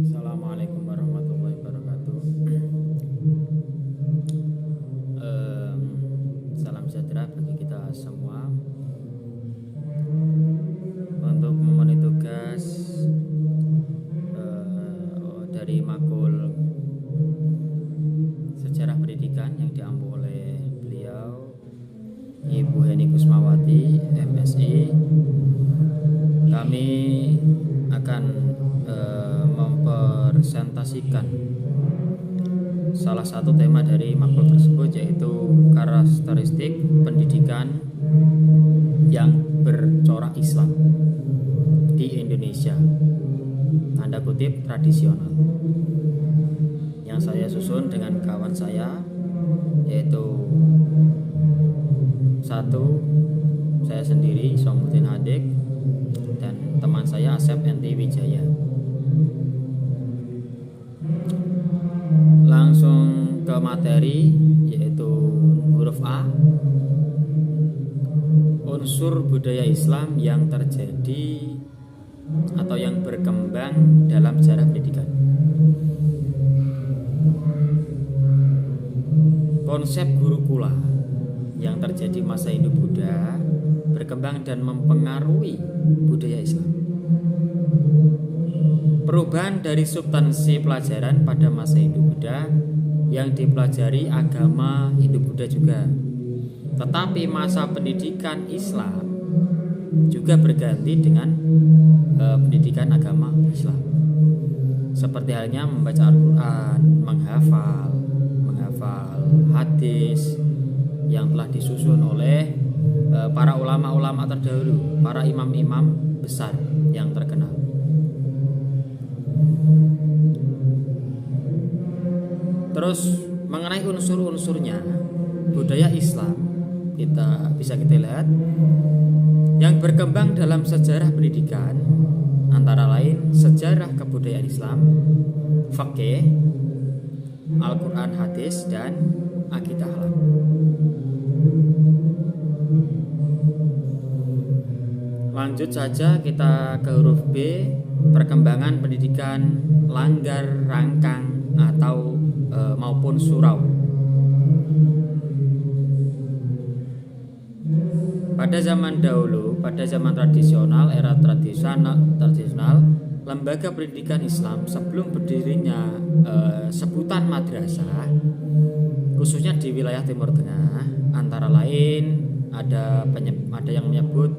Assalamualaikum warahmatullahi wabarakatuh. Salam sejahtera bagi kita semua untuk memenuhi tugas dari makul sejarah pendidikan yang diampu oleh beliau Ibu Heni Kusmawati MSI. Kami akan mempresentasikan salah satu tema dari makul tersebut, yaitu karakteristik pendidikan yang bercorak Islam di Indonesia, tanda kutip tradisional, yang saya susun dengan kawan saya, yaitu satu, saya sendiri Somuddin Hadik, dan teman saya Asep Enti Wijaya. Langsung ke materi, yaitu huruf A, unsur budaya Islam yang terjadi atau yang berkembang dalam sejarah pendidikan. Konsep gurukula yang terjadi masa Hindu-Buddha berkembang dan mempengaruhi budaya Islam. Perubahan dari substansi pelajaran pada masa Hindu-Buddha yang dipelajari agama Hindu-Buddha juga. Tetapi masa pendidikan Islam juga berganti dengan pendidikan agama Islam. Seperti halnya membaca Al-Quran, menghafal hadis yang telah disusun oleh para ulama-ulama terdahulu, para imam-imam besar yang terkenal. Terus mengenai unsur-unsurnya budaya Islam, bisa kita lihat yang berkembang dalam sejarah pendidikan, antara lain sejarah kebudayaan Islam, fikih, Al-Quran, hadis, dan akidah akhlak. Lanjut saja kita ke huruf B, perkembangan pendidikan langgar, rangkang, atau maupun surau. Pada zaman dahulu, pada zaman tradisional, era tradisional, lembaga pendidikan Islam sebelum berdirinya sebutan madrasah, khususnya di wilayah Timur Tengah, antara lain ada yang menyebut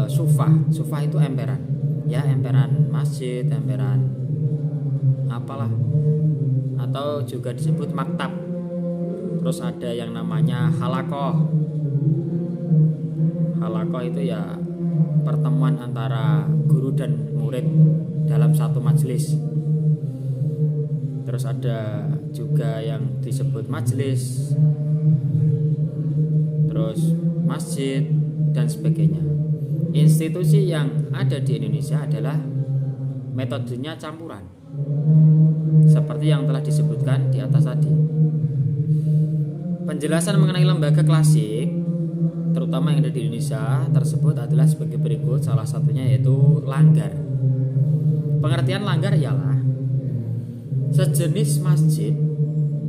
sufah itu emperan, ya, emperan masjid, emperan apalah, atau juga disebut maktab. Terus ada yang namanya halakoh. Halakoh itu ya pertemuan antara guru dan murid dalam satu majelis. Terus ada juga yang disebut majelis, terus masjid, dan sebagainya. Institusi yang ada di Indonesia adalah metodenya campuran, seperti yang telah disebutkan di atas tadi. Penjelasan mengenai lembaga klasik, terutama yang ada di Indonesia tersebut, adalah sebagai berikut. Salah satunya yaitu langgar. Pengertian langgar ialah sejenis masjid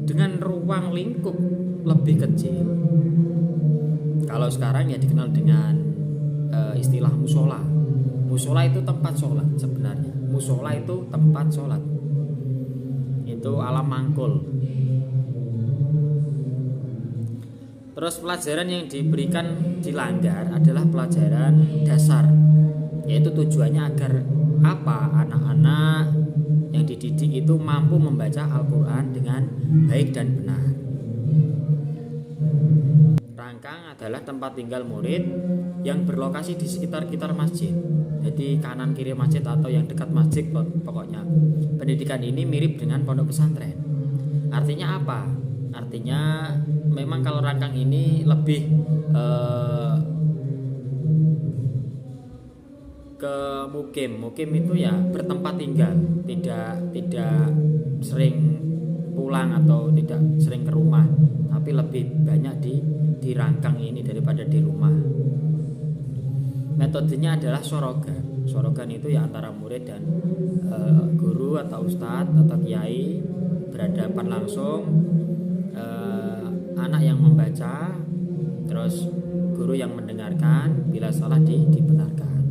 dengan ruang lingkup lebih kecil. Kalau sekarang ya dikenal dengan istilah musola. Musola itu tempat sholat sebenarnya. Musola itu tempat sholat. Itu alam mangkul. Terus pelajaran yang diberikan di langgar adalah pelajaran dasar, yaitu tujuannya agar anak-anak yang dididik itu mampu membaca Al-Quran dengan baik dan benar. Rangkang adalah tempat tinggal murid yang berlokasi di sekitar masjid, jadi kanan kiri masjid atau yang dekat masjid. Pokoknya pendidikan ini mirip dengan pondok pesantren. Artinya apa? Artinya memang kalau rangkang ini lebih ke mukim itu ya bertempat tinggal, tidak sering pulang atau tidak sering ke rumah, tapi lebih banyak di rangkang ini daripada di rumah. Metodenya adalah soroga. Sorogan itu ya antara murid dan guru atau ustadz atau kiai berhadapan langsung, anak yang membaca, terus guru yang mendengarkan, bila salah dibenarkan.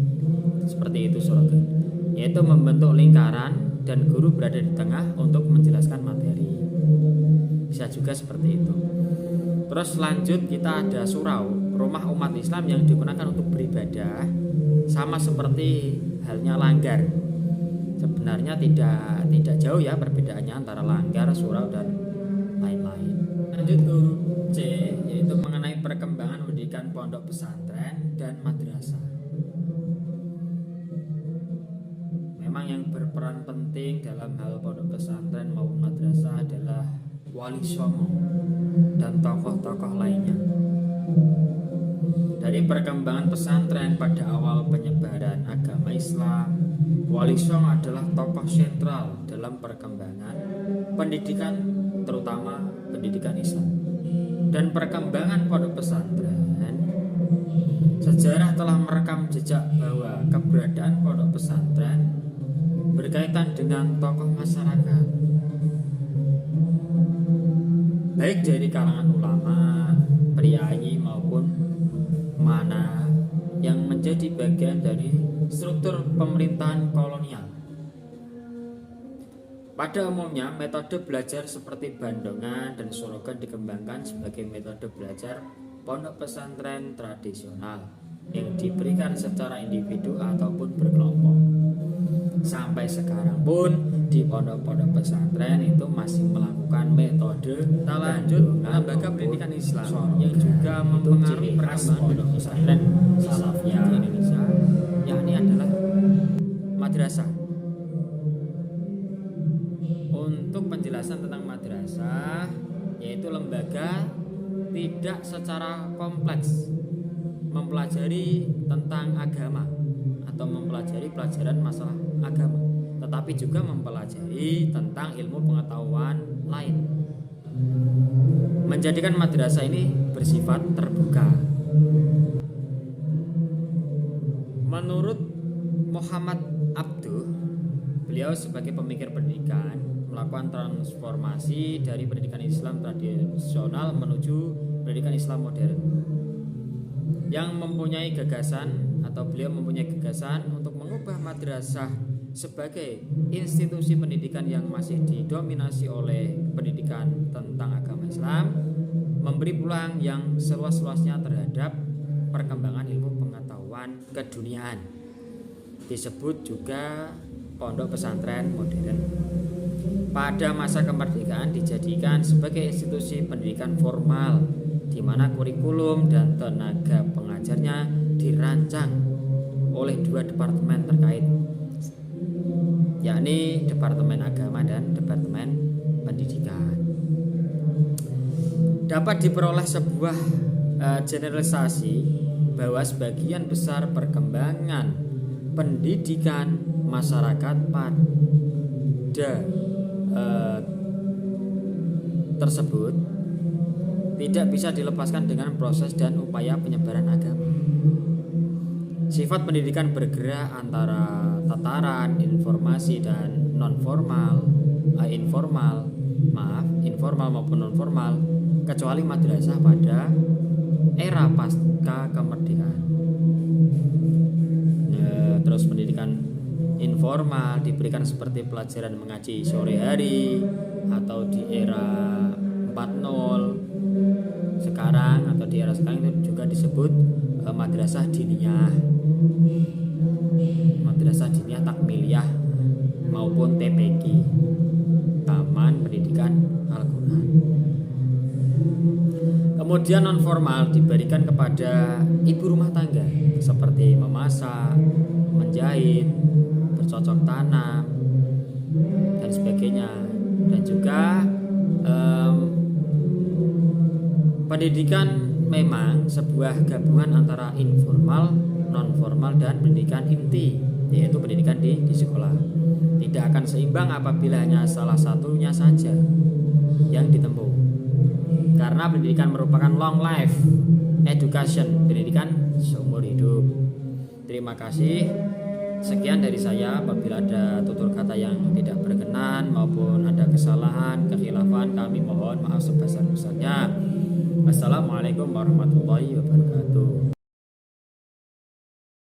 Seperti itu sorogan, yaitu membentuk lingkaran dan guru berada di tengah untuk menjelaskan materi. Bisa juga seperti itu. Terus lanjut kita ada surau, rumah umat Islam yang digunakan untuk beribadah, sama seperti halnya langgar. Sebenarnya tidak jauh ya perbedaannya antara langgar, surau dan lain-lain. Lanjut huruf C, yaitu mengenai perkembangan pendidikan pondok pesantren dan madrasah. Memang yang berperan penting dalam hal pondok pesantren maupun madrasah adalah wali songo dan tokoh-tokoh lainnya. Dari perkembangan pesantren pada awal penyebaran agama Islam, wali songo adalah tokoh sentral dalam perkembangan pendidikan, terutama pendidikan Islam. Dan perkembangan pondok pesantren, sejarah telah merekam jejak bahwa keberadaan pondok pesantren berkaitan dengan tokoh masyarakat, baik dari kalangan ulama, priyayi maupun mana yang menjadi bagian dari struktur pemerintahan kolonial. Pada umumnya, metode belajar seperti bandongan dan sorogan dikembangkan sebagai metode belajar pondok pesantren tradisional yang diberikan secara individu ataupun berkelompok. Sampai sekarang pun di pondok-pondok pesantren itu masih melakukan metode lanjut lembaga pendidikan Islam yang juga mempengaruhi perkembangan pondok pesantren salafiyah di Indonesia, yakni adalah madrasah. Untuk penjelasan tentang madrasah, yaitu lembaga tidak secara kompleks mempelajari tentang agama atau mempelajari pelajaran masalah agama, tetapi juga mempelajari tentang ilmu pengetahuan lain. Menjadikan madrasah ini bersifat terbuka. Menurut Muhammad Abduh, beliau sebagai pemikir pendidikan melakukan transformasi dari pendidikan Islam tradisional menuju pendidikan Islam modern, yang mempunyai gagasan atau beliau mempunyai gagasan untuk mengubah madrasah sebagai institusi pendidikan yang masih didominasi oleh pendidikan tentang agama Islam, memberi peluang yang seluas-luasnya terhadap perkembangan ilmu pengetahuan keduniaan. Disebut juga pondok pesantren modern. Pada masa kemerdekaan dijadikan sebagai institusi pendidikan formal, di mana kurikulum dan tenaga pengajarnya dirancang oleh dua departemen terkait, yakni Departemen Agama dan Departemen Pendidikan. Dapat diperoleh sebuah generalisasi bahwa sebagian besar perkembangan pendidikan masyarakat pada tersebut tidak bisa dilepaskan dengan proses dan upaya penyebaran agama. Sifat pendidikan bergerak antara tataran informasi dan informal maupun non formal, kecuali madrasah pada era pasca kemerdekaan. Terus pendidikan informal diberikan seperti pelajaran mengaji sore hari atau di era 4.0 sekarang, atau di era sekarang itu juga disebut madrasah diniyah, takmiliyah maupun TPQ, Taman Pendidikan Al-Quran. Kemudian non formal diberikan kepada ibu rumah tangga seperti memasak, menjahit, bercocok tanam dan sebagainya. Dan juga pendidikan memang sebuah gabungan antara informal, non formal dan pendidikan inti, yaitu pendidikan di sekolah. Tidak akan seimbang apabila hanya salah satunya saja yang ditempuh, karena pendidikan merupakan long life education, pendidikan seumur hidup. Terima kasih. Sekian dari saya. Apabila ada tutur kata yang tidak berkenan maupun ada kesalahan, kekhilafan, kami mohon maaf sebesar-besarnya. Wassalamualaikum warahmatullahi wabarakatuh.